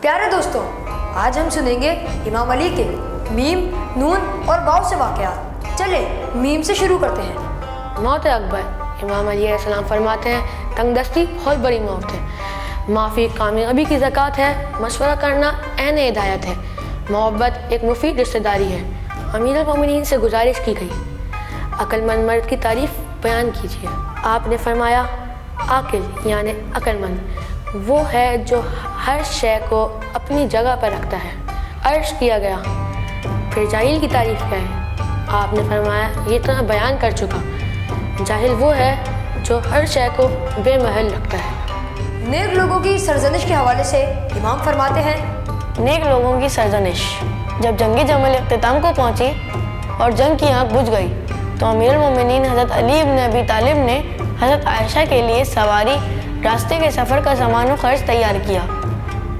پیارے دوستوں، آج ہم سنیں گے امام علی کے میم، نون اور واو سے واقعات۔ چلے میم سے شروع کرتے ہیں۔ موت اکبر۔ امام علی علیہ السلام فرماتے ہیں تنگ دستی بہت بڑی موت ہے، معافی کامیابی کی زکوٰۃ ہے، مشورہ کرنا عین ہدایت ہے، محبت ایک مفید رشتہ داری ہے۔ امیر المومنین سے گزارش کی گئی عقل مند مرد کی تعریف بیان کیجیے۔ آپ نے فرمایا عاقل یعنی عقل مند وہ ہے جو ہر شے کو اپنی جگہ پر رکھتا ہے۔ عرض کیا گیا پھر جاہل کی تعریف کیا ہے؟ آپ نے فرمایا یہ تو میں بیان کر چکا، جاہل وہ ہے جو ہر شے کو بے محل رکھتا ہے۔ نیک لوگوں کی سرزنش کے حوالے سے امام فرماتے ہیں نیک لوگوں کی سرزنش۔ جب جنگ جمل اختتام کو پہنچی اور جنگ کی آنکھ بجھ گئی تو امیر المومنین حضرت علی ابن ابی طالب نے حضرت عائشہ کے لیے سواری، راستے کے سفر کا سامان و خرچ تیار کیا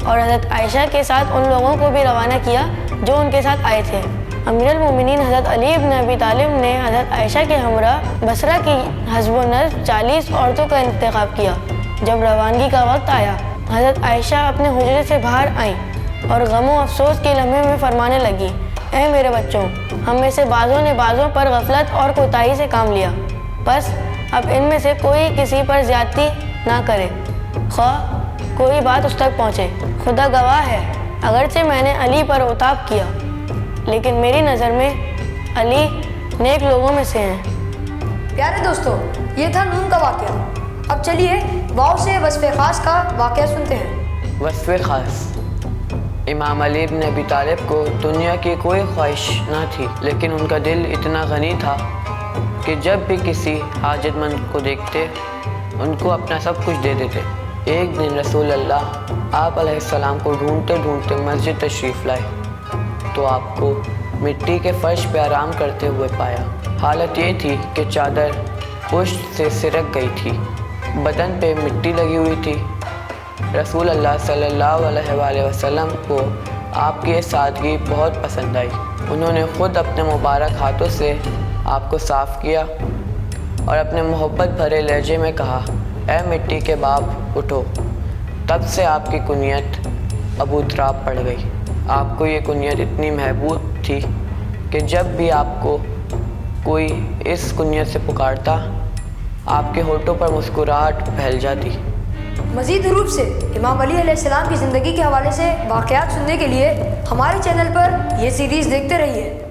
اور حضرت عائشہ کے ساتھ ان لوگوں کو بھی روانہ کیا جو ان کے ساتھ آئے تھے۔ امیر المومنین حضرت علی ابن ابی طالب نے حضرت عائشہ کے ہمراہ بصرہ کی حسب و نظر 40 عورتوں کا انتخاب کیا۔ جب روانگی کا وقت آیا حضرت عائشہ اپنے حجرے سے باہر آئیں اور غم و افسوس کے لمحے میں فرمانے لگی، اے میرے بچوں، ہم میں سے بعضوں نے بعضوں پر غفلت اور کوتاہی سے کام لیا، بس اب ان میں سے کوئی کسی پر زیادتی نہ کرے، خواہ کوئی بات اس تک پہنچے۔ خدا گواہ ہے اگرچہ میں نے علی پر عتاب کیا لیکن میری نظر میں علی نیک لوگوں میں سے ہیں۔ پیارے دوستوں، یہ تھا نون کا واقعہ۔ اب چلیے واو سے وصف خاص کا واقعہ سنتے ہیں۔ وصف خاص۔ امام علی ابن ابی طالب کو دنیا کی کوئی خواہش نہ تھی، لیکن ان کا دل اتنا غنی تھا کہ جب بھی کسی حاجت مند کو دیکھتے ان کو اپنا سب کچھ دے دیتے۔ ایک دن رسول اللہ آپ علیہ السلام کو ڈھونڈتے ڈھونڈتے مسجد تشریف لائے تو آپ کو مٹی کے فرش پہ آرام کرتے ہوئے پایا۔ حالت یہ تھی کہ چادر پشت سے سرک گئی تھی، بدن پہ مٹی لگی ہوئی تھی۔ رسول اللہ صلی اللہ علیہ وآلہ وسلم کو آپ کی یہ سادگی بہت پسند آئی۔ انہوں نے خود اپنے مبارک ہاتھوں سے آپ کو صاف کیا اور اپنے محبت بھرے لہجے میں کہا، اے مٹی کے باپ اٹھو۔ تب سے آپ کی کنیت ابو تراب پڑ گئی۔ آپ کو یہ کنیت اتنی محبوب تھی کہ جب بھی آپ کو کوئی اس کنیت سے پکارتا آپ کے ہونٹوں پر مسکراہٹ پھیل جاتی۔ مزید حروف سے امام علی علیہ السلام کی زندگی کے حوالے سے واقعات سننے کے لیے ہمارے چینل پر یہ سیریز دیکھتے رہیے۔